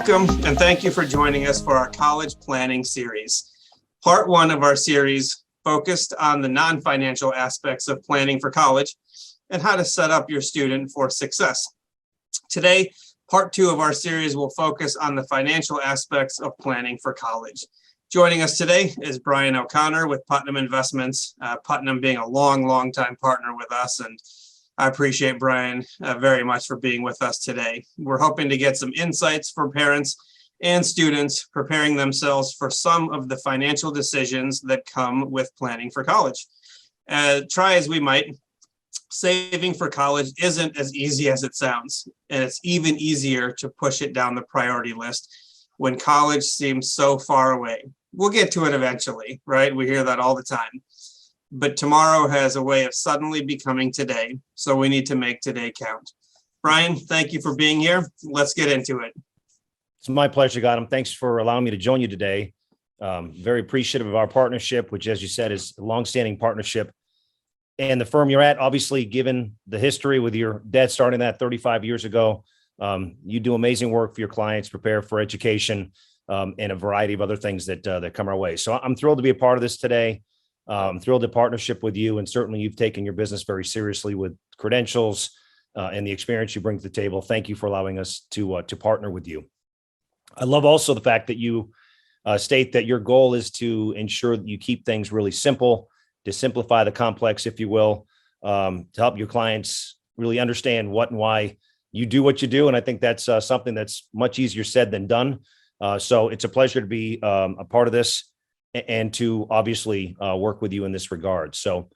Welcome, and thank you for joining us for our college planning series. Part one of our series focused on the non-financial aspects of planning for college and how to set up your student for success. Today, part two of our series will focus on the financial aspects of planning for college. Joining us today is Brian O'Connor with Putnam Investments, Putnam being a long time partner with us, and I appreciate Brian very much for being with us today. We're hoping to get some insights for parents and students preparing themselves for some of the financial decisions that come with planning for college. Try as we might, saving for college isn't as easy as it sounds, and it's even easier to push it down the priority list when college seems so far away. We'll get to it eventually, right? We hear that all the time. But tomorrow has a way of suddenly becoming today, so we need to make today count. Brian, thank you for being here. Let's get into it. It's my pleasure, Gautam. Thanks for allowing me to join you today. Very appreciative of our partnership, which, as you said, is a longstanding partnership. And the firm you're at, obviously, given the history with your dad starting that 35 years ago, you do amazing work for your clients, prepare for education, and a variety of other things that come our way. So I'm thrilled to be a part of this today. I'm thrilled to partnership with you, and certainly you've taken your business very seriously with credentials and the experience you bring to the table. Thank you for allowing us to partner with you. I love also the fact that you state that your goal is to ensure that you keep things really simple, to simplify the complex, if you will, to help your clients really understand what and why you do what you do. And I think that's something that's much easier said than done. So it's a pleasure to be a part of this and to obviously work with you in this regard. So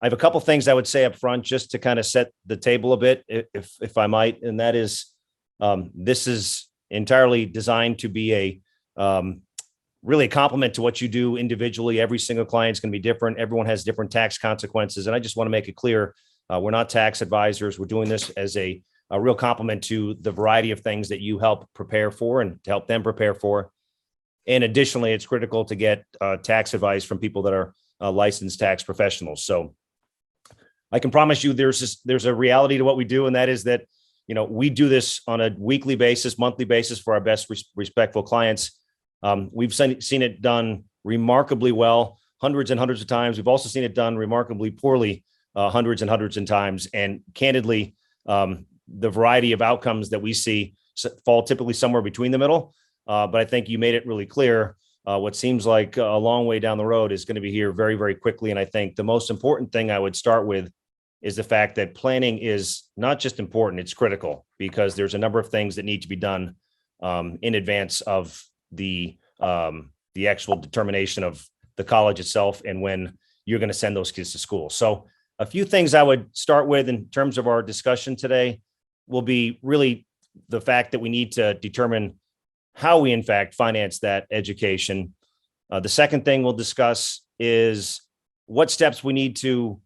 I have a couple things I would say up front just to kind of set the table a bit, if I might, and that is this is entirely designed to be a really a complement to what you do individually. Every single client is going to be different. Everyone has different tax consequences, and I just want to make it clear we're not tax advisors. We're doing this as a real complement to the variety of things that you help prepare for and to help them prepare for. And additionally, it's critical to get tax advice from people that are licensed tax professionals. So I can promise you there's a reality to what we do, and that is that, you know, we do this on a weekly basis, monthly basis for our best respectful clients. We've seen it done remarkably well, hundreds and hundreds of times. We've also seen it done remarkably poorly, hundreds and hundreds of times. And candidly, the variety of outcomes that we see fall typically somewhere between the middle. But I think you made it really clear. What seems like a long way down the road is going to be here very, very quickly. And I think the most important thing I would start with is the fact that planning is not just important, it's critical, because there's a number of things that need to be done in advance of the actual determination of the college itself and when you're going to send those kids to school. So a few things I would start with in terms of our discussion today will be really the fact that we need to determine how we in fact finance that education. The second thing we'll discuss is what steps we need to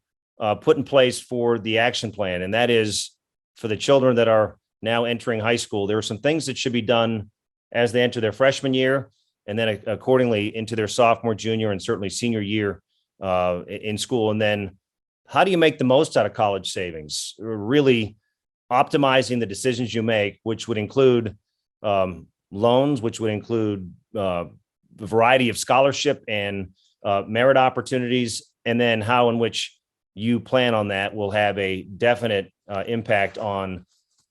put in place for the action plan. And that is for the children that are now entering high school. There are some things that should be done as they enter their freshman year, and then accordingly into their sophomore, junior, and certainly senior year in school. And then how do you make the most out of college savings? Really optimizing the decisions you make, which would include loans, which would include the variety of scholarship and merit opportunities, and then how in which you plan on that will have a definite impact on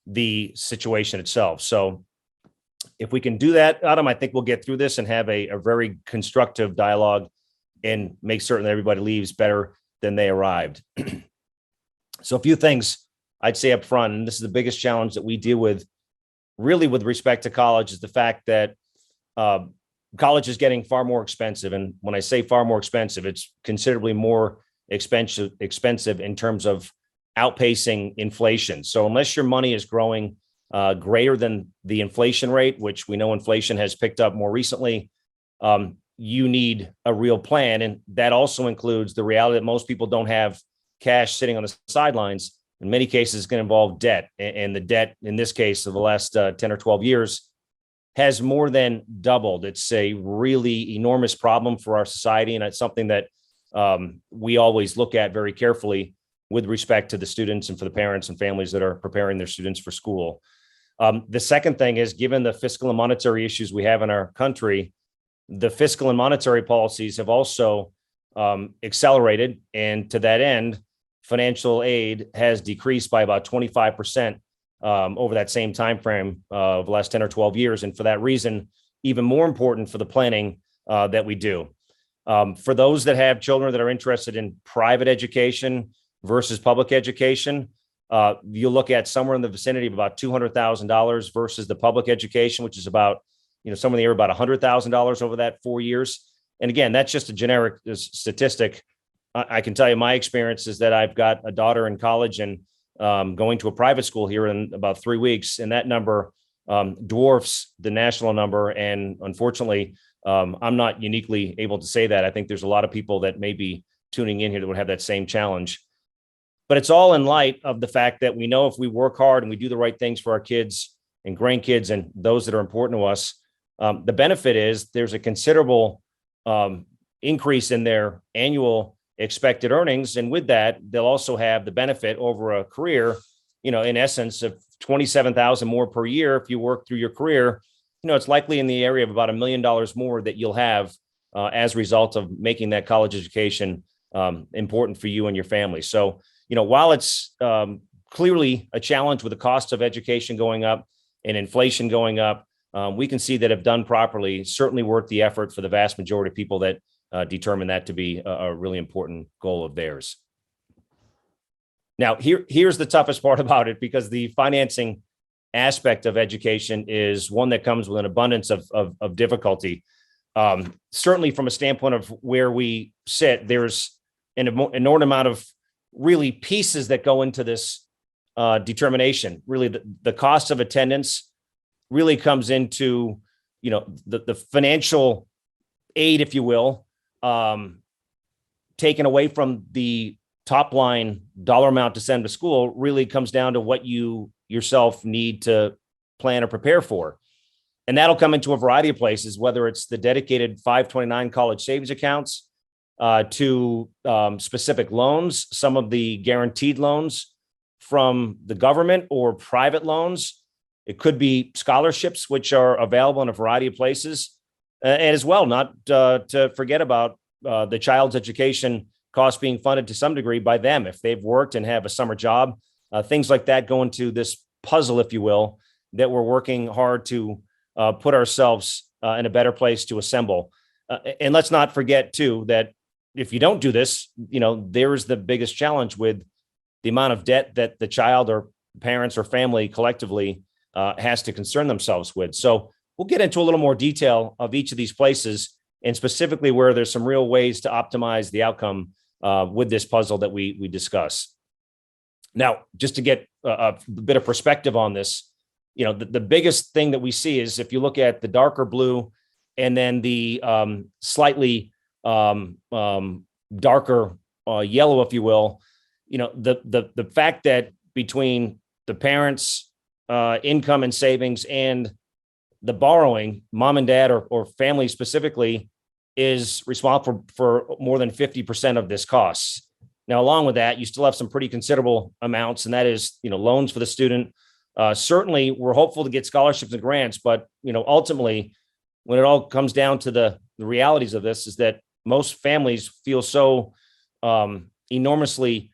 the situation itself. So if we can do that, Adam, I think we'll get through this and have a very constructive dialogue and make certain that everybody leaves better than they arrived. So a few things I'd say up front, and this is the biggest challenge that we deal with really with respect to college, is the fact that college is getting far more expensive. And when I say far more expensive, it's considerably more expensive in terms of outpacing inflation. So unless your money is growing greater than the inflation rate, which we know inflation has picked up more recently, you need a real plan. And that also includes the reality that most people don't have cash sitting on the sidelines. In many cases, it's going to involve debt. And the debt, in this case, of the last 10 or 12 years, has more than doubled. It's a really enormous problem for our society. And it's something that we always look at very carefully with respect to the students and for the parents and families that are preparing their students for school. The second thing is, given the fiscal and monetary issues we have in our country, the fiscal and monetary policies have also accelerated. And to that end, financial aid has decreased by about 25% over that same time frame of the last 10 or 12 years. And for that reason, even more important for the planning that we do. For those that have children that are interested in private education versus public education, you look at somewhere in the vicinity of about $200,000 versus the public education, which is about, somewhere in the area about $100,000 over that 4 years. And again, that's just a generic statistic. I can tell you my experience is that I've got a daughter in college and going to a private school here in about 3 weeks, and that number dwarfs the national number. And unfortunately, I'm not uniquely able to say that. I think there's a lot of people that may be tuning in here that would have that same challenge. But it's all in light of the fact that we know if we work hard and we do the right things for our kids and grandkids and those that are important to us, the benefit is there's a considerable increase in their annual expected earnings. And with that, they'll also have the benefit over a career, in essence of $27,000 more per year. If you work through your career, it's likely in the area of about $1 million more that you'll have as a result of making that college education important for you and your family. So, while it's clearly a challenge with the cost of education going up and inflation going up, we can see that if done properly, certainly worth the effort for the vast majority of people that determine that to be a really important goal of theirs. Now, here's the toughest part about it, because the financing aspect of education is one that comes with an abundance of difficulty. Certainly from a standpoint of where we sit, there's an enormous amount of really pieces that go into this determination. Really, the cost of attendance really comes into, the financial aid, if you will, taken away from the top line dollar amount to send to school, really comes down to what you yourself need to plan or prepare for. And that'll come into a variety of places, whether it's the dedicated 529 college savings accounts, to specific loans, some of the guaranteed loans from the government or private loans. It could be scholarships, which are available in a variety of places. And as well, not to forget about the child's education costs being funded to some degree by them if they've worked and have a summer job. Things like that go into this puzzle, if you will, that we're working hard to put ourselves in a better place to assemble. And let's not forget, too, that if you don't do this, there's the biggest challenge with the amount of debt that the child or parents or family collectively has to concern themselves with. So we'll get into a little more detail of each of these places, and specifically where there's some real ways to optimize the outcome with this puzzle that we discuss. Now, just to get a bit of perspective on this, the biggest thing that we see is if you look at the darker blue and then the slightly darker yellow, if you will, the fact that between the parents' income and savings and the borrowing, mom and dad or family specifically is responsible for more than 50% of this cost. Now, along with that, you still have some pretty considerable amounts, and that is, loans for the student. Certainly, we're hopeful to get scholarships and grants, but, ultimately, when it all comes down to the realities of this, is that most families feel so enormously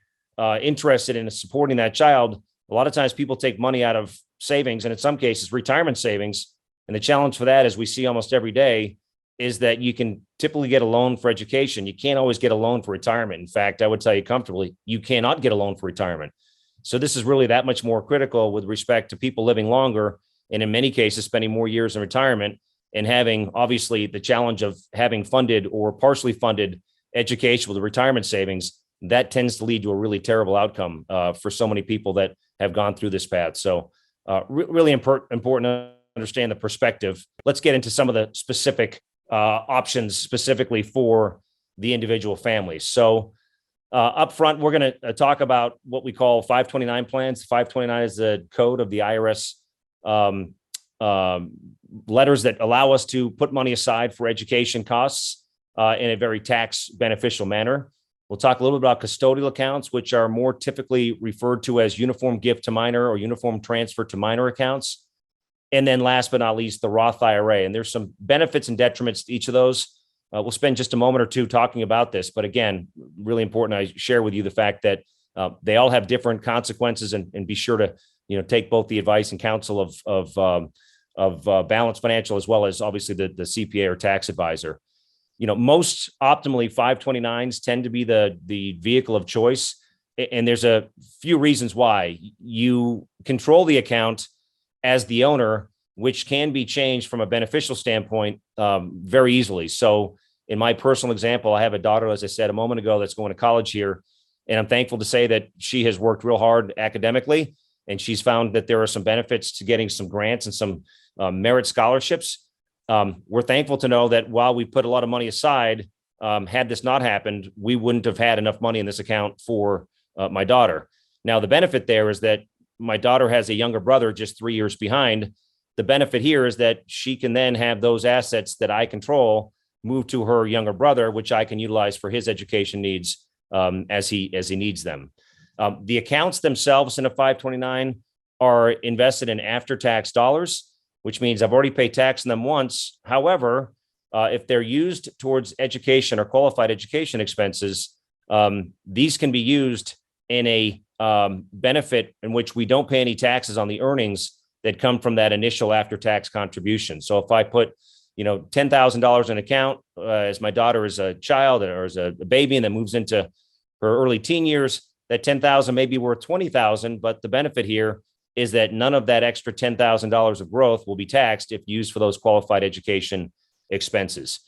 interested in supporting that child. A lot of times people take money out of savings, and in some cases, retirement savings. And the challenge for that, as we see almost every day, is that you can typically get a loan for education. You can't always get a loan for retirement. In fact, I would tell you comfortably, you cannot get a loan for retirement. So this is really that much more critical with respect to people living longer, and in many cases, spending more years in retirement and having, obviously, the challenge of having funded or partially funded education with the retirement savings. That tends to lead to a really terrible outcome for so many people that have gone through this path. So really important to understand the perspective. Let's get into some of the specific options specifically for the individual families. So up front, we're going to talk about what we call 529 plans. 529 is the code of the IRS letters that allow us to put money aside for education costs in a very tax beneficial manner. We'll talk a little bit about custodial accounts, which are more typically referred to as uniform gift to minor or uniform transfer to minor accounts. And then last but not least, the Roth IRA. And there's some benefits and detriments to each of those. We'll spend just a moment or two talking about this. But again, really important, I share with you the fact that they all have different consequences, and be sure to take both the advice and counsel of Balanced Financial, as well as obviously the CPA or tax advisor. Most optimally 529s tend to be the vehicle of choice. And there's a few reasons why. You control the account as the owner, which can be changed from a beneficial standpoint very easily. So in my personal example, I have a daughter, as I said a moment ago, that's going to college here. And I'm thankful to say that she has worked real hard academically, and she's found that there are some benefits to getting some grants and some merit scholarships. We're thankful to know that while we put a lot of money aside, had this not happened, we wouldn't have had enough money in this account for my daughter. Now, the benefit there is that my daughter has a younger brother just 3 years behind. The benefit here is that she can then have those assets that I control move to her younger brother, which I can utilize for his education needs as he needs them. The accounts themselves in a 529 are invested in after-tax dollars, which means I've already paid tax on them once. However, if they're used towards education or qualified education expenses, these can be used in a benefit in which we don't pay any taxes on the earnings that come from that initial after-tax contribution. So if I put $10,000 in an account as my daughter is a child or as a baby and then moves into her early teen years, that $10,000 may be worth $20,000, but the benefit here is that none of that extra $10,000 of growth will be taxed if used for those qualified education expenses.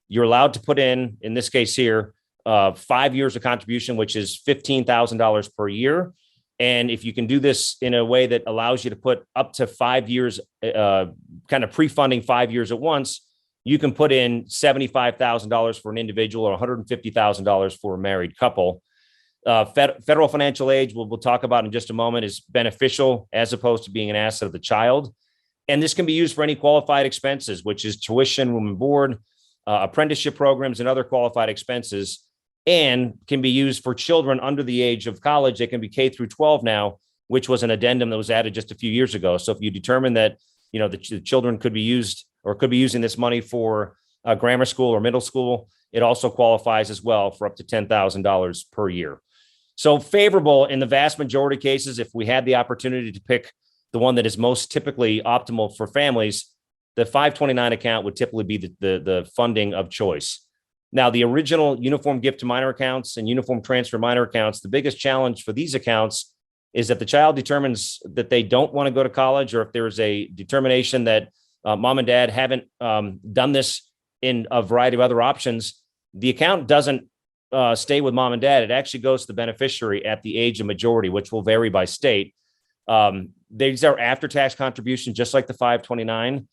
You're allowed to put in this case here, 5 years of contribution, which is $15,000 per year. And if you can do this in a way that allows you to put up to 5 years, kind of pre-funding 5 years at once, you can put in $75,000 for an individual or $150,000 for a married couple. Federal financial aid, we'll talk about in just a moment, is beneficial as opposed to being an asset of the child. And this can be used for any qualified expenses, which is tuition, room and board, apprenticeship programs, and other qualified expenses, and can be used for children under the age of college. They can be K through 12 now, which was an addendum that was added just a few years ago. So if you determine that, the children could be used or could be using this money for grammar school or middle school, it also qualifies as well for up to $10,000 per year. So favorable in the vast majority of cases. If we had the opportunity to pick the one that is most typically optimal for families, the 529 account would typically be the funding of choice. Now, the original uniform gift to minor accounts and uniform transfer minor accounts, the biggest challenge for these accounts is that the child determines that they don't want to go to college, or if there's a determination that mom and dad haven't done this in a variety of other options, the account doesn't stay with mom and dad. It actually goes to the beneficiary at the age of majority, which will vary by state. These are after-tax contributions, just like the 529.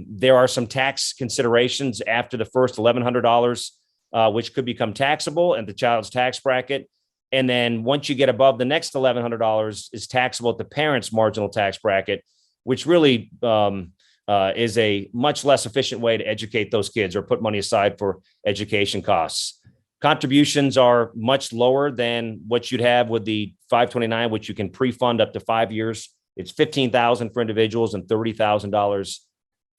There are some tax considerations after the first $1,100, which could become taxable and the child's tax bracket. And then once you get above the next $1,100 is taxable at the parent's marginal tax bracket, which really is a much less efficient way to educate those kids or put money aside for education costs. Contributions are much lower than what you'd have with the 529, which you can pre-fund up to 5 years. It's $15,000 for individuals and $30,000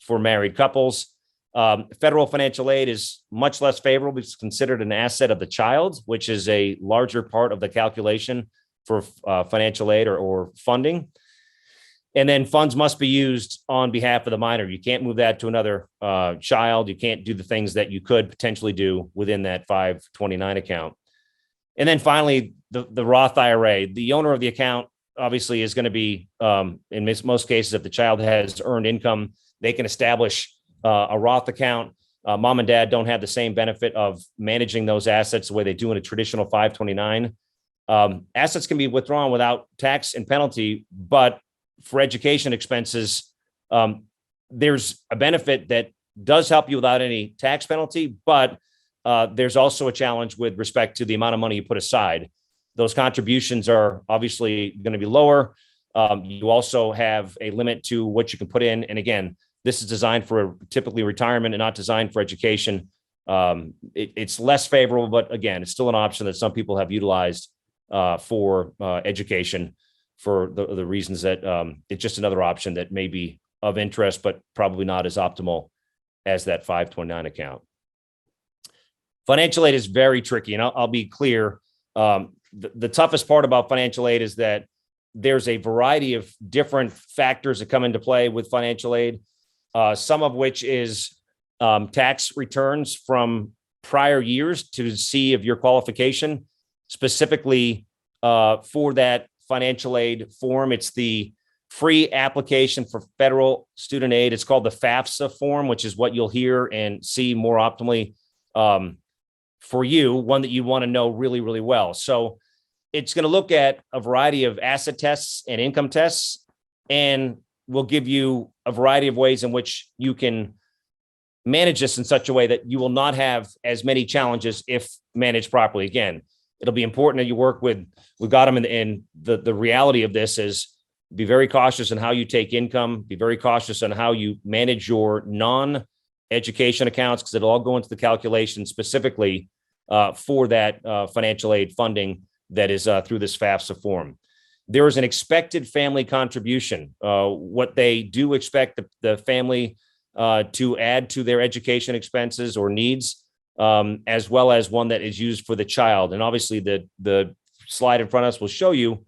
for married couples. Federal financial aid is much less favorable. It's considered an asset of the child, which is a larger part of the calculation for financial aid or funding. And then funds must be used on behalf of the minor. You can't move that to another child. You can't do the things that you could potentially do within that 529 account. And then finally, the Roth IRA. The owner of the account obviously is going to be, in most cases, if the child has earned income, they can establish a Roth account. Mom and dad don't have the same benefit of managing those assets the way they do in a traditional 529. Assets can be withdrawn without tax and penalty, but for education expenses, there's a benefit that does help you without any tax penalty, but there's also a challenge with respect to the amount of money you put aside. Those contributions are obviously going to be lower. You also have a limit to what you can put in. And again, this is designed for typically retirement and not designed for education. It's less favorable, but again, it's still an option that some people have utilized for education for the reasons that it's just another option that may be of interest, but probably not as optimal as that 529 account. Financial aid is very tricky, and I'll be clear. The toughest part about financial aid is that there's a variety of different factors that come into play with financial aid, some of which is tax returns from prior years to see if your qualification specifically for that financial aid form. It's the free application for federal student aid. It's called the FAFSA form, which is what you'll hear and see more optimally for you, one that you want to know really, really well. So it's going to look at a variety of asset tests and income tests, and will give you a variety of ways in which you can manage this in such a way that you will not have as many challenges if managed properly. Again, it'll be important that you work with Gautam, and the reality of this is be very cautious in how you take income, be very cautious on how you manage your non-education accounts, because it'll all go into the calculation specifically for that financial aid funding that is through this FAFSA form. There is an expected family contribution, what they do expect the family to add to their education expenses or needs, as well as one that is used for the child. And obviously the slide in front of us will show you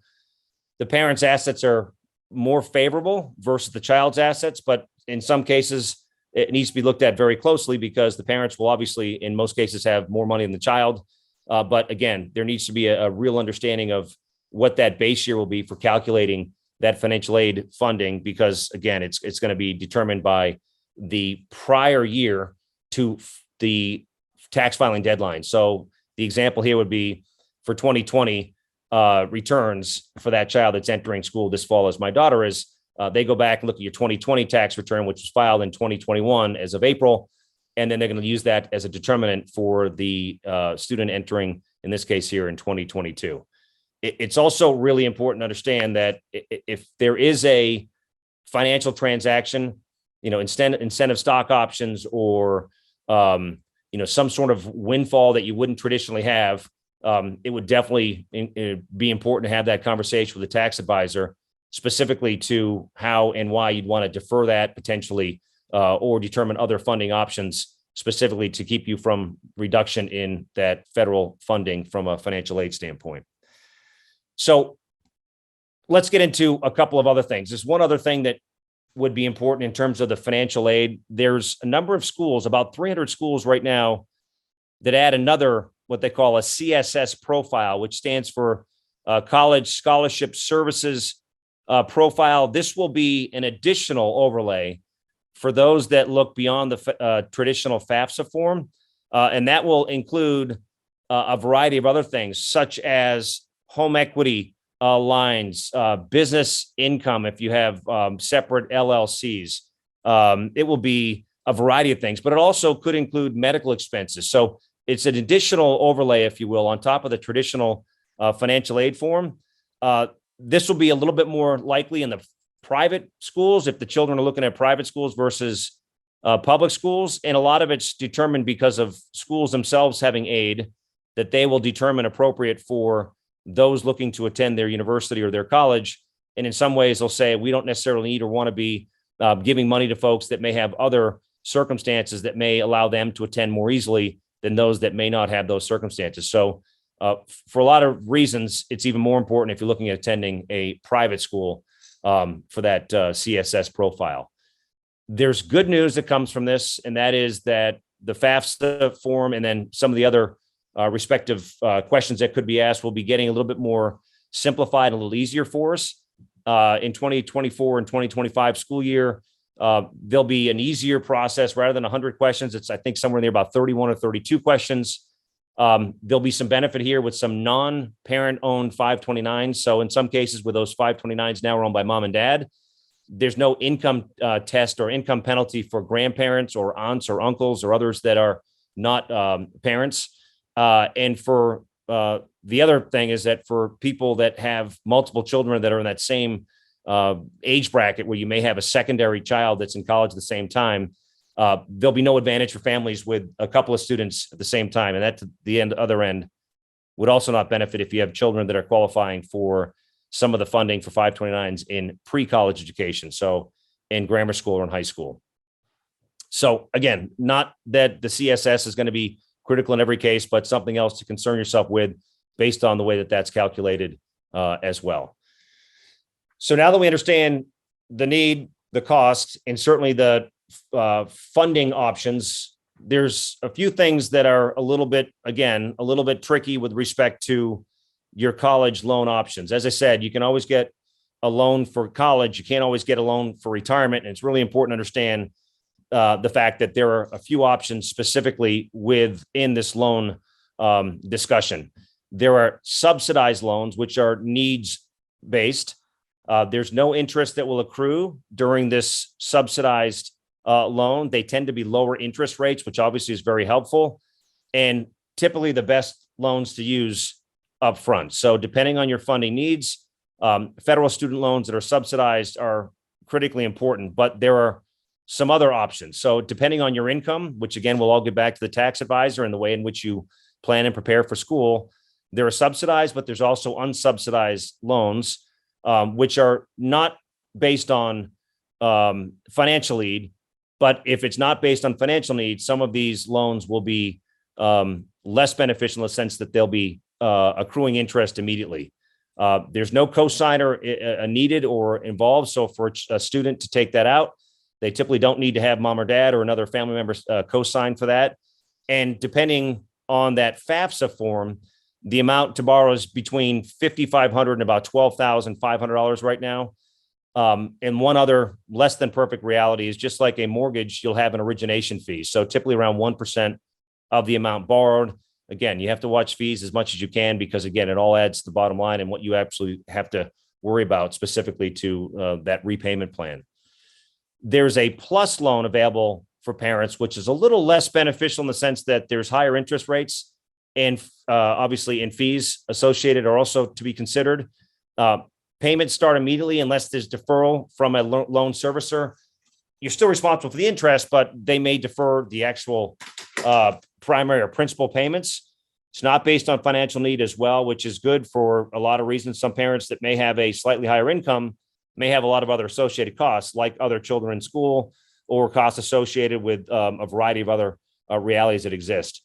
the parents' assets are more favorable versus the child's assets, but in some cases it needs to be looked at very closely, because the parents will obviously in most cases have more money than the child. But again, there needs to be a real understanding of what that base year will be for calculating that financial aid funding, because again, it's going to be determined by the prior year to the tax filing deadline. So the example here would be for 2020 returns for that child that's entering school this fall, as my daughter is. They go back and look at your 2020 tax return, which was filed in 2021 as of April, and then they're going to use that as a determinant for the student entering, in this case here, in 2022. It's also really important to understand that if there is a financial transaction, incentive stock options, or some sort of windfall that you wouldn't traditionally have, it would definitely be important to have that conversation with a tax advisor, specifically to how and why you'd want to defer that potentially, or determine other funding options specifically to keep you from reduction in that federal funding from a financial aid standpoint. So let's get into a couple of other things. There's one other thing that would be important in terms of the financial aid. There's a number of schools, about 300 schools right now, that add another, what they call a CSS profile, which stands for College Scholarship Services profile. This will be an additional overlay for those that look beyond the traditional FAFSA form. And that will include a variety of other things, such as home equity lines, business income, if you have separate LLCs. It will be a variety of things, but it also could include medical expenses. So it's an additional overlay, if you will, on top of the traditional financial aid form. This will be a little bit more likely in the private schools, if the children are looking at private schools versus public schools. And a lot of it's determined because of schools themselves having aid that they will determine appropriate for those looking to attend their university or their college. And in some ways, they'll say, we don't necessarily need or want to be giving money to folks that may have other circumstances that may allow them to attend more easily than those that may not have those circumstances. So for a lot of reasons, it's even more important if you're looking at attending a private school for that CSS profile. There's good news that comes from this, and that is that the FAFSA form and then some of the other respective questions that could be asked will be getting a little bit more simplified, a little easier for us. In 2024 and 2025 school year, there'll be an easier process rather than 100 questions. It's, I think, somewhere near about 31 or 32 questions. There'll be some benefit here with some non-parent owned 529s. So in some cases where those 529s now are owned by mom and dad, there's no income test or income penalty for grandparents or aunts or uncles or others that are not parents. And for the other thing is that for people that have multiple children that are in that same age bracket where you may have a secondary child that's in college at the same time, there'll be no advantage for families with a couple of students at the same time. And that, to the other end, would also not benefit if you have children that are qualifying for some of the funding for 529s in pre-college education. So in grammar school or in high school. So again, not that the CSS is going to be critical in every case, but something else to concern yourself with based on the way that that's calculated as well. So now that we understand the need, the cost, and certainly the funding options, there's a few things that are a little bit tricky with respect to your college loan options. As I said, you can always get a loan for college. You can't always get a loan for retirement. And it's really important to understand the fact that there are a few options specifically within this loan discussion. There are subsidized loans, which are needs-based. There's no interest that will accrue during this subsidized loan. They tend to be lower interest rates, which obviously is very helpful, and typically the best loans to use up front. So depending on your funding needs, federal student loans that are subsidized are critically important, but there are some other options. So depending on your income, which again, we'll all get back to the tax advisor and the way in which you plan and prepare for school, there are subsidized, but there's also unsubsidized loans, which are not based on financial need. But if it's not based on financial need, some of these loans will be less beneficial in the sense that they'll be accruing interest immediately. There's no cosigner needed or involved. So for a student to take that out, they typically don't need to have mom or dad or another family member cosign for that. And depending on that FAFSA form, the amount to borrow is between $5,500 and about $12,500 right now. And one other less than perfect reality is just like a mortgage, you'll have an origination fee. So typically around 1% of the amount borrowed. Again, you have to watch fees as much as you can, because again, it all adds to the bottom line and what you absolutely have to worry about specifically to that repayment plan. There's a plus loan available for parents, which is a little less beneficial in the sense that there's higher interest rates and obviously in fees associated are also to be considered. Payments start immediately unless there's deferral from a loan servicer. You're still responsible for the interest, but they may defer the actual primary or principal payments. It's not based on financial need as well, which is good for a lot of reasons. Some parents that may have a slightly higher income may have a lot of other associated costs, like other children in school or costs associated with a variety of other realities that exist.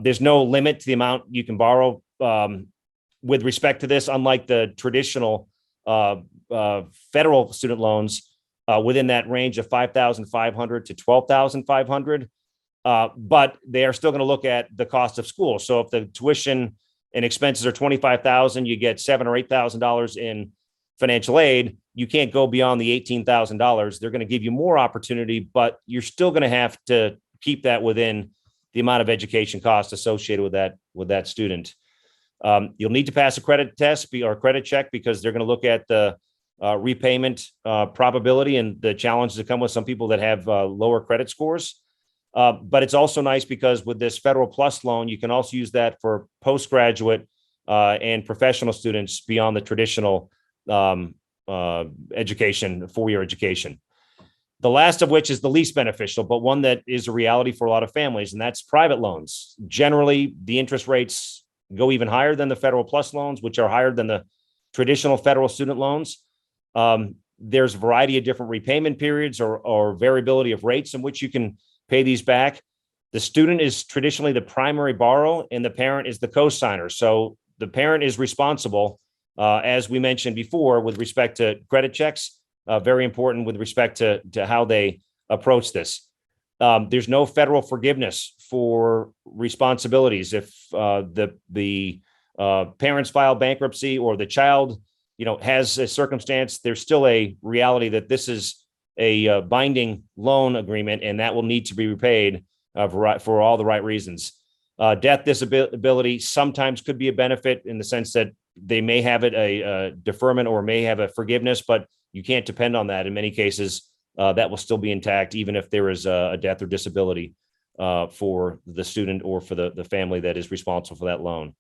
There's no limit to the amount you can borrow with respect to this, unlike the traditional federal student loans within that range of $5,500 to $12,500. But they are still going to look at the cost of school. So if the tuition and expenses are $25,000, you get $7,000 or $8,000 in financial aid. You can't go beyond the $18,000. They're going to give you more opportunity, but you're still going to have to keep that within the amount of education costs associated with that student. You'll need to pass a credit test or credit check because they're going to look at the repayment probability and the challenges that come with some people that have lower credit scores. But it's also nice because with this Federal Plus loan, you can also use that for postgraduate and professional students beyond the traditional education, four-year education. The last of which is the least beneficial, but one that is a reality for a lot of families, and that's private loans. Generally, the interest rates go even higher than the Federal Plus loans, which are higher than the traditional federal student loans. There's a variety of different repayment periods or variability of rates in which you can pay these back. The student is traditionally the primary borrower and the parent is the cosigner. So the parent is responsible, as we mentioned before, with respect to credit checks, very important with respect to how they approach this. There's no federal forgiveness for responsibilities. If the parents file bankruptcy or the child, has a circumstance, there's still a reality that this is a binding loan agreement, and that will need to be repaid for all the right reasons. Death, disability sometimes could be a benefit in the sense that they may have it a deferment or may have a forgiveness, but you can't depend on that. In many cases, that will still be intact, even if there is a death or disability for the student or for the family that is responsible for that loan.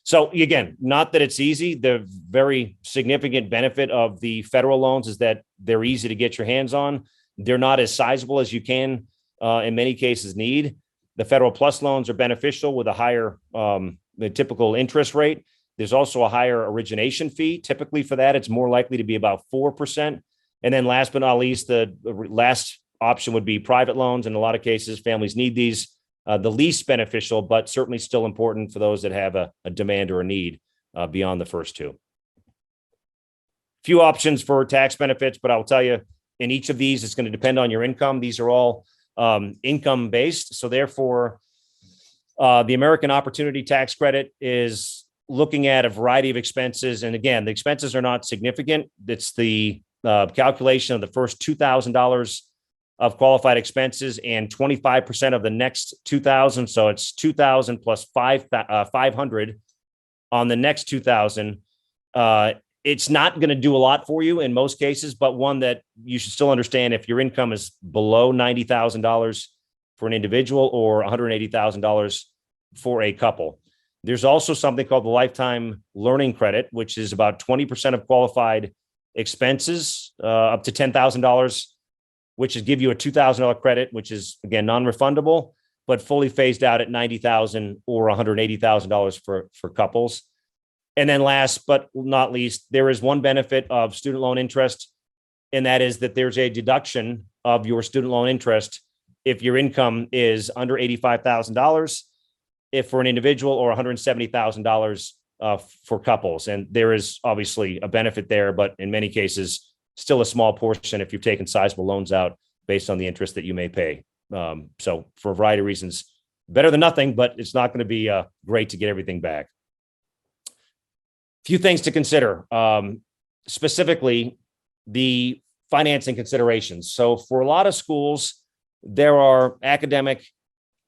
So again, not that it's easy. The very significant benefit of the federal loans is that they're easy to get your hands on. They're not as sizable as you can, in many cases, need. The Federal Plus loans are beneficial with a higher the typical interest rate. There's also a higher origination fee. Typically for that, it's more likely to be about 4% And then last but not least, the last option would be private loans. In a lot of cases, families need these. The least beneficial, but certainly still important for those that have a demand or a need beyond the first two. Few options for tax benefits, but I'll tell you, in each of these, it's going to depend on your income. These are all income based. So therefore, the American Opportunity Tax Credit is looking at a variety of expenses. And again, the expenses are not significant. It's the calculation of the first $2,000 of qualified expenses and 25% of the next 2,000. So it's 2,000 plus 500 on the next 2,000. It's not going to do a lot for you in most cases, but one that you should still understand if your income is below $90,000 for an individual or $180,000 for a couple. There's also something called the Lifetime Learning Credit, which is about 20% of qualified expenses up to $10,000, which is give you a $2,000 credit, which is, again, non-refundable, but fully phased out at $90,000 or $180,000 for couples. And then last but not least, there is one benefit of student loan interest, and that is that there's a deduction of your student loan interest if your income is under $85,000, if for an individual, or $170,000 for couples. And there is obviously a benefit there, but in many cases, still a small portion if you've taken sizable loans out based on the interest that you may pay. So for a variety of reasons, better than nothing, but it's not going to be great to get everything back. Few things to consider, specifically the financing considerations. So for a lot of schools, there are academic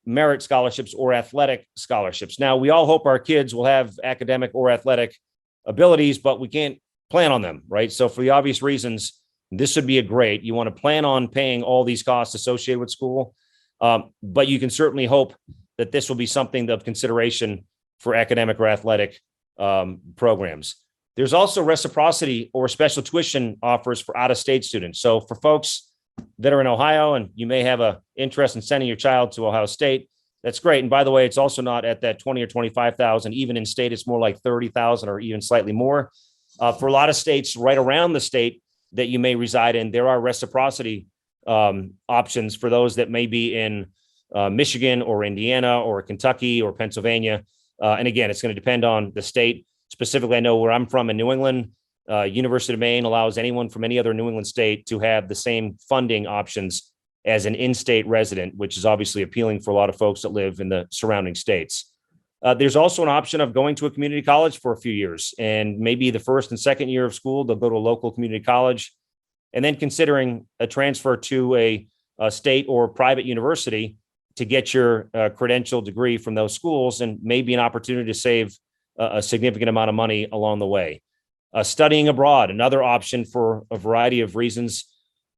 merit scholarships or athletic scholarships. Now, we all hope our kids will have academic or athletic abilities, but we can't plan on them, right? So for the obvious reasons, this would be a great, you want to plan on paying all these costs associated with school, but you can certainly hope that this will be something of consideration for academic or athletic programs. There's also reciprocity or special tuition offers for out-of-state students. So for folks that are in Ohio and you may have an interest in sending your child to Ohio State, that's great. And by the way, it's also not at that 20 or 25,000. Even in state, it's more like 30,000 or even slightly more. For a lot of states right around the state that you may reside in, there are reciprocity options for those that may be in Michigan or Indiana or Kentucky or Pennsylvania. And again, it's going to depend on the state. Specifically, I know where I'm from in New England, University of Maine allows anyone from any other New England state to have the same funding options as an in-state resident, which is obviously appealing for a lot of folks that live in the surrounding states. There's also an option of going to a community college for a few years, and maybe the first and second year of school, they'll go to a local community college, and then considering a transfer to a state or private university to get your credential degree from those schools, and maybe an opportunity to save a significant amount of money along the way. Studying abroad, another option for a variety of reasons.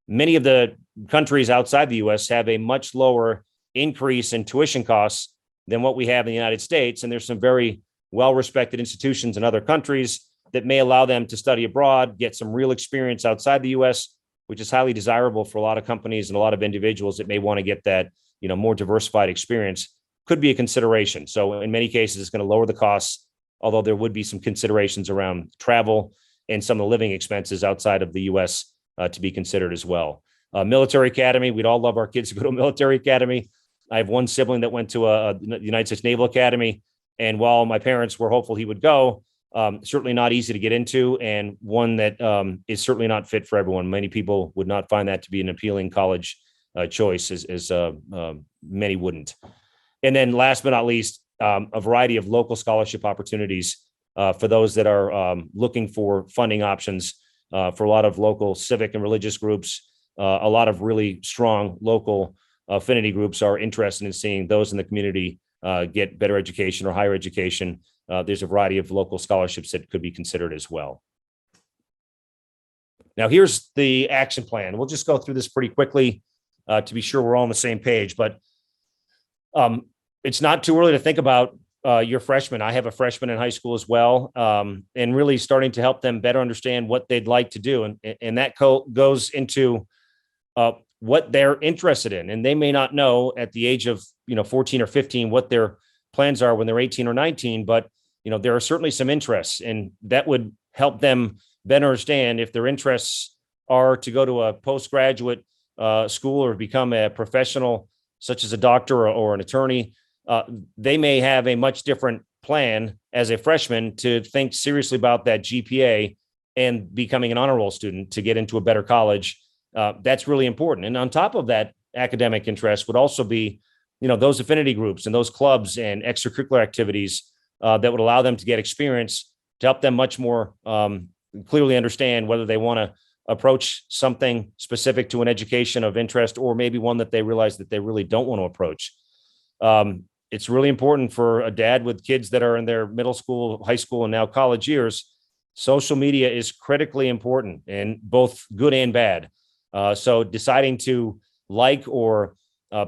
Many of the countries outside the U.S. have a much lower increase in tuition costs than what we have in the United States. And there's some very well-respected institutions in other countries that may allow them to study abroad, get some real experience outside the U.S., which is highly desirable for a lot of companies and a lot of individuals that may want to get that, more diversified experience. Could be a consideration. So in many cases, it's going to lower the costs, although there would be some considerations around travel and some of the living expenses outside of the U.S. To be considered as well. Military academy, we'd all love our kids to go to a military academy. I have one sibling that went to the United States Naval Academy, and while my parents were hopeful he would go, certainly not easy to get into, and one that is certainly not fit for everyone. Many people would not find that to be an appealing college choice, as many wouldn't. And then last but not least, a variety of local scholarship opportunities for those that are looking for funding options for a lot of local civic and religious groups. A lot of really strong local affinity groups are interested in seeing those in the community get better education or higher education. There's a variety of local scholarships that could be considered as well. Now, here's the action plan. We'll just go through this pretty quickly to be sure we're all on the same page, but it's not too early to think about your freshmen. I have a freshman in high school as well, and really starting to help them better understand what they'd like to do. And that goes into what they're interested in. And they may not know at the age of 14 or 15 what their plans are when they're 18 or 19, but there are certainly some interests, and that would help them better understand if their interests are to go to a postgraduate school or become a professional, such as a doctor or an attorney, they may have a much different plan as a freshman to think seriously about that GPA and becoming an honor roll student to get into a better college. That's really important. And on top of that, academic interest would also be, those affinity groups and those clubs and extracurricular activities that would allow them to get experience to help them much more clearly understand whether they want to approach something specific to an education of interest, or maybe one that they realize that they really don't want to approach. It's really important for a dad with kids that are in their middle school, high school, and now college years. Social media is critically important, and both good and bad. So deciding to like or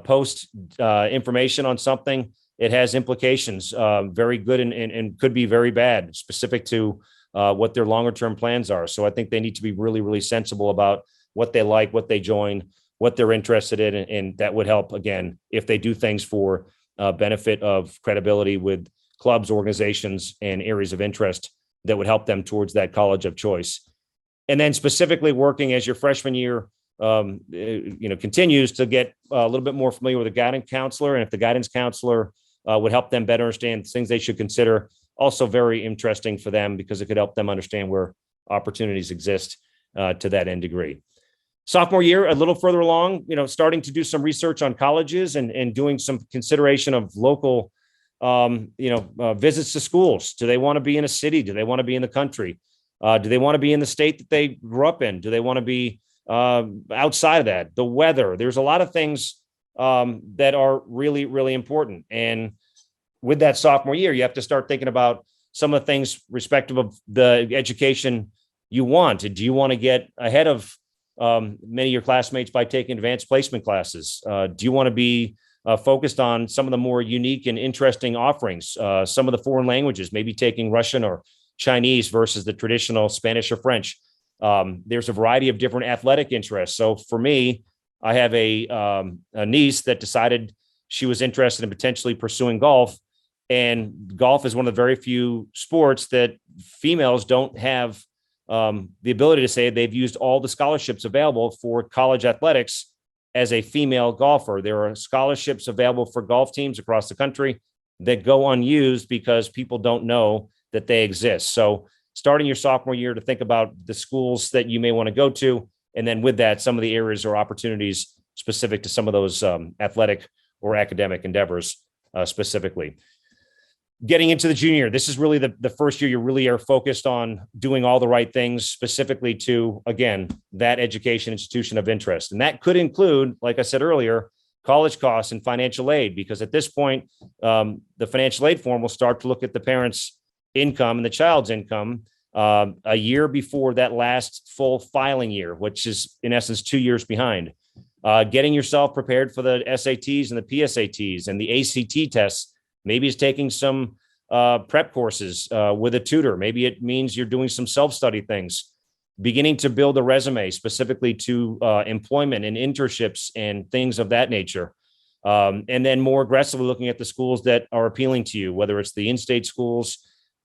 post information on something, it has implications, very good and could be very bad, specific to what their longer term plans are. So I think they need to be really, really sensible about what they like, what they join, what they're interested in. And that would help, again, if they do things for benefit of credibility with clubs, organizations, and areas of interest that would help them towards that college of choice. And then specifically working as your freshman year continues to get a little bit more familiar with a guidance counselor. And if the guidance counselor would help them better understand things they should consider, also very interesting for them because it could help them understand where opportunities exist to that end degree. Sophomore year, a little further along, starting to do some research on colleges and doing some consideration of local, visits to schools. Do they want to be in a city? Do they want to be in the country? Do they want to be in the state that they grew up in? Do they want to be outside of that? The weather. There's a lot of things that are really, really important. And with that sophomore year, you have to start thinking about some of the things respective of the education you want. Do you want to get ahead of many of your classmates by taking advanced placement classes? Do you want to be focused on some of the more unique and interesting offerings, some of the foreign languages, maybe taking Russian or Chinese versus the traditional Spanish or French? There's a variety of different athletic interests. So for me, I have a niece that decided she was interested in potentially pursuing golf. And golf is one of the very few sports that females don't have the ability to say they've used all the scholarships available for college athletics as a female golfer. There are scholarships available for golf teams across the country that go unused because people don't know that they exist. So starting your sophomore year to think about the schools that you may want to go to. And then with that, some of the areas or opportunities specific to some of those athletic or academic endeavors specifically. Getting into the junior year, this is really the first year you really are focused on doing all the right things specifically to, again, that education institution of interest. And that could include, like I said earlier, college costs and financial aid, because at this point, the financial aid form will start to look at the parents' income and the child's income a year before that last full filing year, which is in essence 2 years behind. Getting yourself prepared for the SATs and the PSATs and the ACT tests. Maybe it's taking some prep courses with a tutor. Maybe it means you're doing some self-study things, beginning to build a resume specifically to employment and internships and things of that nature. And then more aggressively looking at the schools that are appealing to you, whether it's the in-state schools,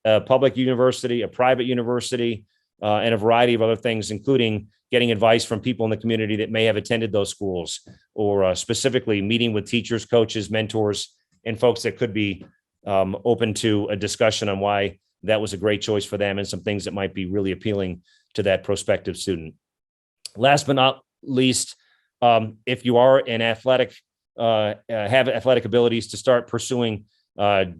a public university, a private university, and a variety of other things, including getting advice from people in the community that may have attended those schools, or specifically meeting with teachers, coaches, mentors, and folks that could be open to a discussion on why that was a great choice for them and some things that might be really appealing to that prospective student. Last but not least, if you are an athletic, have athletic abilities, to start pursuing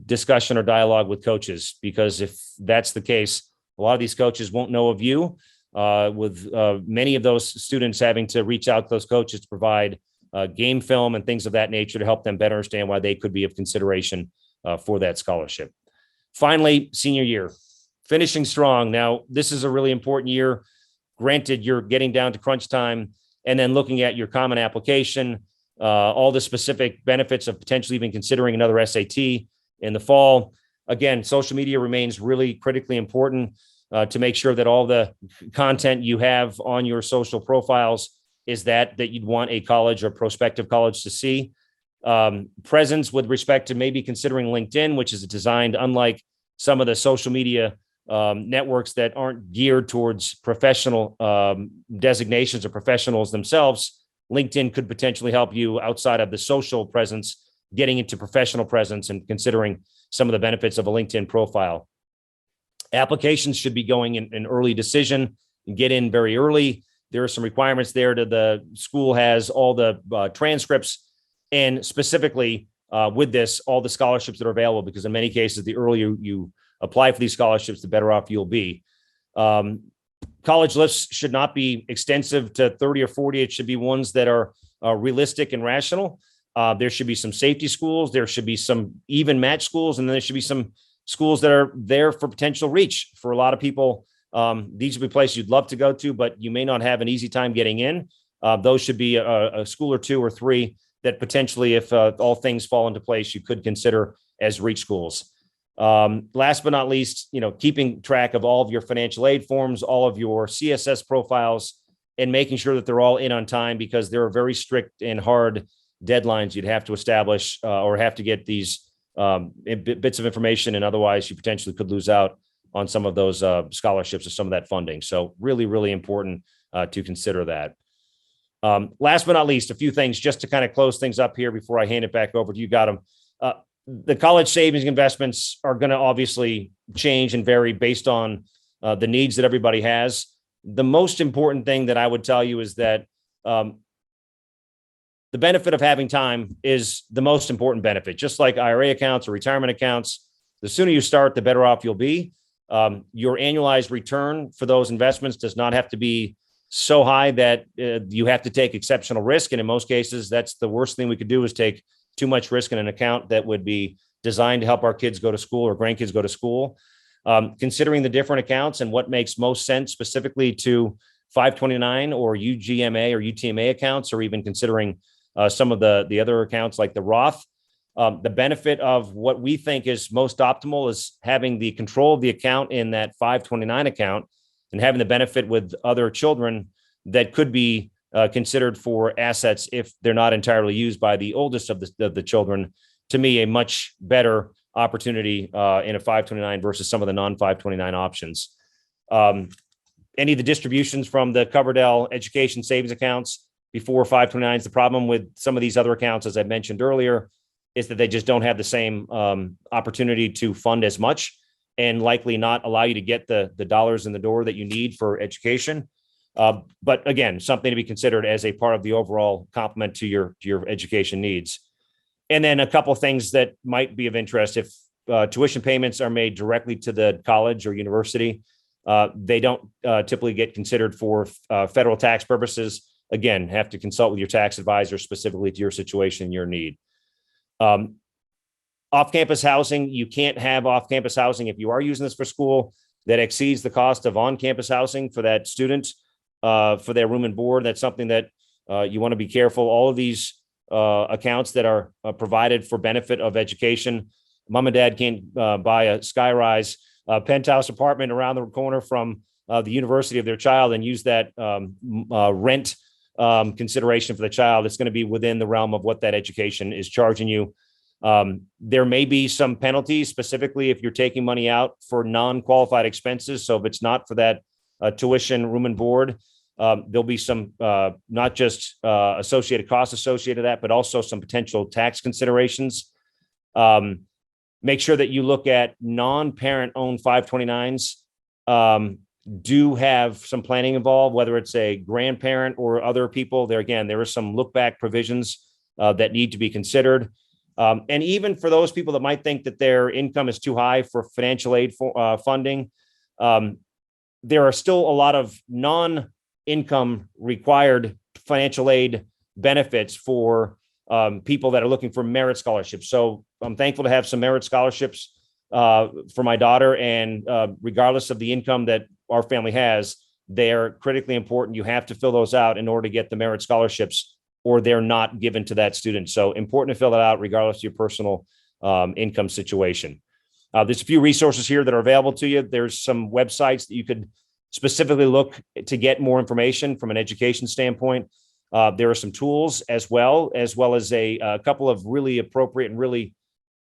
discussion or dialogue with coaches, because if that's the case, a lot of these coaches won't know of you, with many of those students having to reach out to those coaches to provide game film and things of that nature to help them better understand why they could be of consideration for that scholarship. Finally, senior year, finishing strong. Now, this is a really important year. Granted, you're getting down to crunch time and then looking at your common application, all the specific benefits of potentially even considering another SAT in the fall. Again, social media remains really critically important to make sure that all the content you have on your social profiles is that you'd want a college or prospective college to see. Presence with respect to maybe considering LinkedIn, which is designed, unlike some of the social media networks that aren't geared towards professional designations or professionals themselves, LinkedIn could potentially help you outside of the social presence, getting into professional presence and considering some of the benefits of a LinkedIn profile. Applications should be going in early decision and get in very early. There are some requirements there to the school has all the transcripts and specifically with this, all the scholarships that are available, because in many cases, the earlier you apply for these scholarships, the better off you'll be. College lists should not be extensive to 30 or 40. It should be ones that are realistic and rational. There should be some safety schools. There should be some even match schools. And then there should be some schools that are there for potential reach. For a lot of people, these would be places you'd love to go to, but you may not have an easy time getting in. Those should be a school or two or three that potentially, if all things fall into place, you could consider as reach schools. Last but not least, keeping track of all of your financial aid forms, all of your CSS profiles, and making sure that they're all in on time, because there are very strict and hard deadlines you'd have to establish or have to get these bits of information, and otherwise you potentially could lose out on some of those scholarships or some of that funding. So really, really important to consider that. Last but not least, a few things just to kind of close things up here before I hand it back over to you, Gautam. The college savings investments are going to obviously change and vary based on the needs that everybody has. The most important thing that I would tell you is that the benefit of having time is the most important benefit. Just like IRA accounts or retirement accounts, the sooner you start, the better off you'll be. Your annualized return for those investments does not have to be so high that you have to take exceptional risk. And in most cases, that's the worst thing we could do, is take too much risk in an account that would be designed to help our kids go to school or grandkids go to school. Considering the different accounts and what makes most sense specifically to 529 or UGMA or UTMA accounts, or even considering some of the other accounts like the Roth. The benefit of what we think is most optimal is having the control of the account in that 529 account and having the benefit with other children that could be considered for assets if they're not entirely used by the oldest of the children. To me, a much better opportunity in a 529 versus some of the non-529 options. Any of the distributions from the Coverdell education savings accounts before 529s, the problem with some of these other accounts, as I mentioned earlier, is that they just don't have the same opportunity to fund as much, and likely not allow you to get the dollars in the door that you need for education. But again, something to be considered as a part of the overall complement to your education needs. And then a couple of things that might be of interest: if tuition payments are made directly to the college or university, they don't typically get considered for federal tax purposes. Again, have to consult with your tax advisor specifically to your situation and your need. Off-campus housing, you can't have off-campus housing if you are using this for school that exceeds the cost of on-campus housing for that student, for their room and board. That's something that you want to be careful. All of these accounts that are provided for benefit of education. Mom and dad can't buy a skyrise penthouse apartment around the corner from the university of their child and use that rent consideration for the child. It's going to be within the realm of what that education is charging you. There may be some penalties, specifically if you're taking money out for non-qualified expenses. So if it's not for that tuition, room and board, there'll be some not just associated costs associated with that, but also some potential tax considerations. Make sure that you look at non-parent owned 529s. Do have some planning involved, whether it's a grandparent or other people. There again, there are some look back provisions that need to be considered. And even for those people that might think that their income is too high for financial aid funding, there are still a lot of non-income required financial aid benefits for people that are looking for merit scholarships. So I'm thankful to have some merit scholarships for my daughter, and regardless of the income that our family has, they're critically important. You have to fill those out in order to get the merit scholarships, or they're not given to that student. So important to fill that out regardless of your personal income situation. There's a few resources here that are available to you. There's some websites that you could specifically look to get more information from an education standpoint. There are some tools as well as a couple of really appropriate and really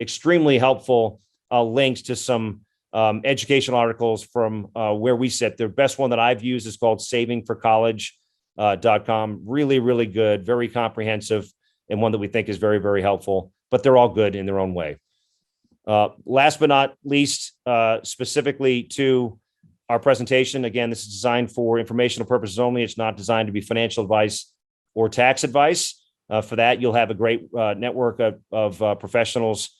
extremely helpful links to some educational articles from where we sit. The best one that I've used is called savingforcollege.com. Really, really good, very comprehensive, and one that we think is very, very helpful, but they're all good in their own way. Last but not least, specifically to our presentation, again, this is designed for informational purposes only. It's not designed to be financial advice or tax advice. For that, you'll have a great network of professionals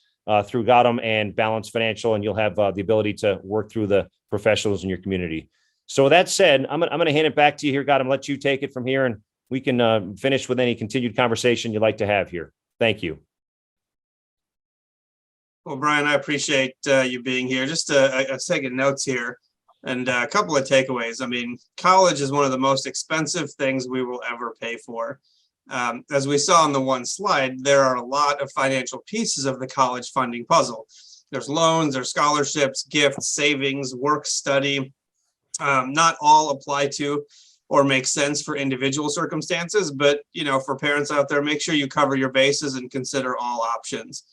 through Gautam and Balance Financial, and you'll have the ability to work through the professionals in your community. So with that said, I'm going to hand it back to you here, Gautam. Let you take it from here, and we can finish with any continued conversation you'd like to have here. Thank you. Well, Brian, I appreciate you being here. Just taking notes here and a couple of takeaways. I mean, college is one of the most expensive things we will ever pay for. As we saw on the one slide, there are a lot of financial pieces of the college funding puzzle. There's loans, there's scholarships, gifts, savings, work study. Not all apply to or make sense for individual circumstances, but for parents out there, make sure you cover your bases and consider all options.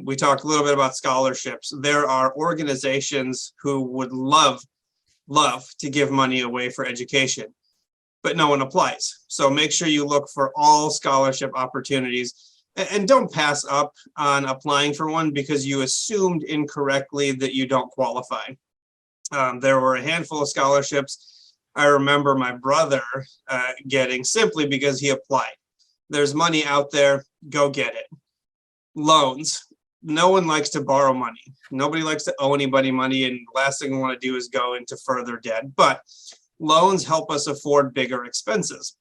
We talked a little bit about scholarships. There are organizations who would love to give money away for education, but no one applies. So make sure you look for all scholarship opportunities and don't pass up on applying for one because you assumed incorrectly that you don't qualify. There were a handful of scholarships I remember my brother getting simply because he applied. There's money out there, go get it. Loans. No one likes to borrow money. Nobody likes to owe anybody money, and the last thing we want to do is go into further debt. But loans help us afford bigger expenses.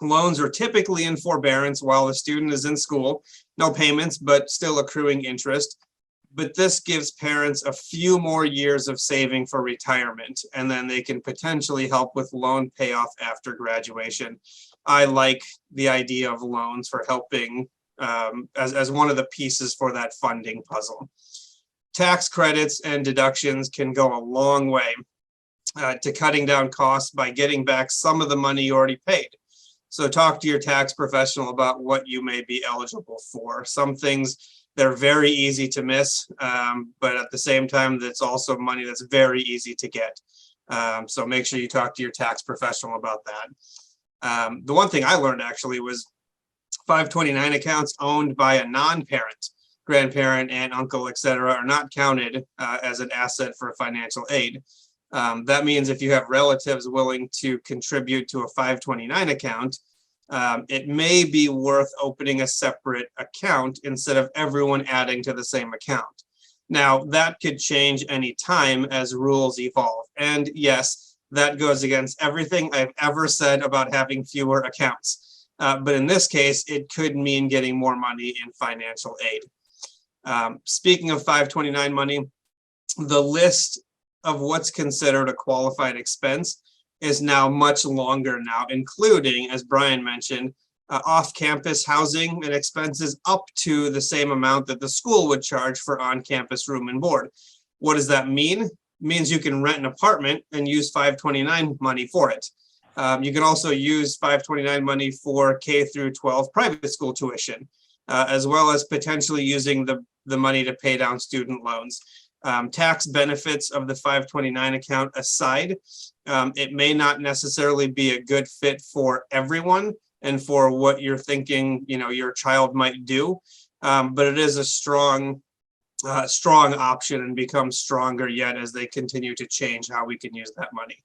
Loans are typically in forbearance while the student is in school, no payments, but still accruing interest. But this gives parents a few more years of saving for retirement, and then they can potentially help with loan payoff after graduation. I like the idea of loans for helping as one of the pieces for that funding puzzle. Tax credits and deductions can go a long way to cutting down costs by getting back some of the money you already paid. So talk to your tax professional about what you may be eligible for. Some things, they're very easy to miss, but at the same time, that's also money that's very easy to get. So make sure you talk to your tax professional about that. The one thing I learned actually was 529 accounts owned by a non-parent, grandparent, aunt, uncle, etc., are not counted as an asset for financial aid. That means if you have relatives willing to contribute to a 529 account, it may be worth opening a separate account instead of everyone adding to the same account. Now, that could change any time as rules evolve. And yes, that goes against everything I've ever said about having fewer accounts. But in this case, it could mean getting more money in financial aid. Speaking of 529 money, the list of what's considered a qualified expense is now much longer now, including, as Brian mentioned, off-campus housing and expenses up to the same amount that the school would charge for on-campus room and board. What does that mean? It means you can rent an apartment and use 529 money for it. You can also use 529 money for K through 12 private school tuition, as well as potentially using the money to pay down student loans. Tax benefits of the 529 account aside, it may not necessarily be a good fit for everyone and for what you're thinking, your child might do, but it is a strong option and becomes stronger yet as they continue to change how we can use that money.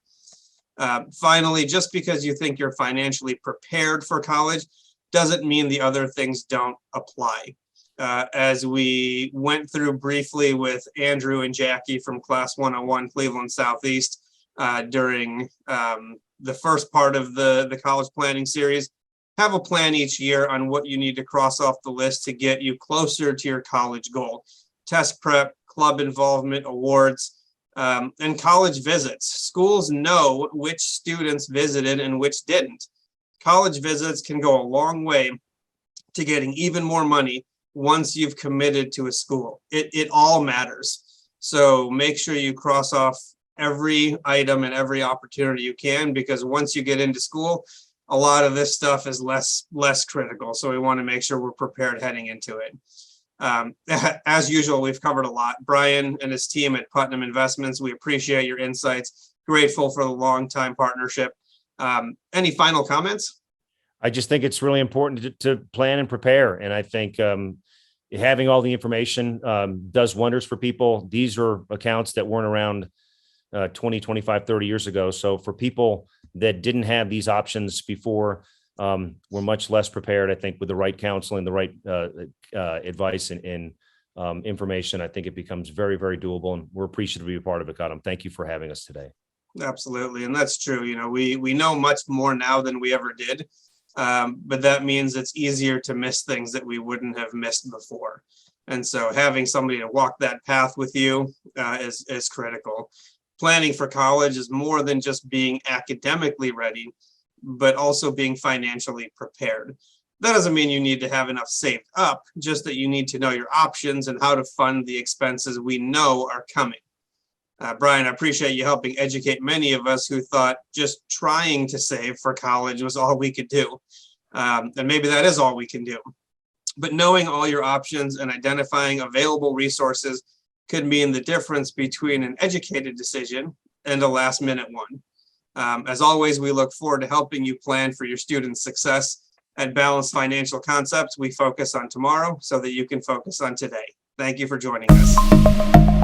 Finally, just because you think you're financially prepared for college doesn't mean the other things don't apply. As we went through briefly with Andrew and Jackie from Class 101 Cleveland Southeast during the first part of the college planning series, have a plan each year on what you need to cross off the list to get you closer to your college goal. Test prep, club involvement, awards, and college visits. Schools know which students visited and which didn't. College visits can go a long way to getting even more money once you've committed to a school. It all matters. So make sure you cross off every item and every opportunity you can, because once you get into school, a lot of this stuff is less critical. So we want to make sure we're prepared heading into it. As usual, we've covered a lot. Brian and his team at Putnam Investments, we appreciate your insights. Grateful for the long-time partnership. Any final comments? I just think it's really important to plan and prepare. And I think having all the information does wonders for people. These are accounts that weren't around 20, 25, 30 years ago. So for people that didn't have these options before, we're much less prepared, I think, with the right counseling, the right advice and information. I think it becomes very, very doable, and we're appreciative to be a part of it, Gautam. Thank you for having us today. Absolutely. And that's true. We know much more now than we ever did. But that means it's easier to miss things that we wouldn't have missed before. And so having somebody to walk that path with you is critical. Planning for college is more than just being academically ready, but also being financially prepared. That doesn't mean you need to have enough saved up, just that you need to know your options and how to fund the expenses we know are coming. Brian, I appreciate you helping educate many of us who thought just trying to save for college was all we could do. And maybe that is all we can do. But knowing all your options and identifying available resources could mean the difference between an educated decision and a last-minute one. As always, we look forward to helping you plan for your students' success. At Balanced Financial Concepts, we focus on tomorrow so that you can focus on today. Thank you for joining us.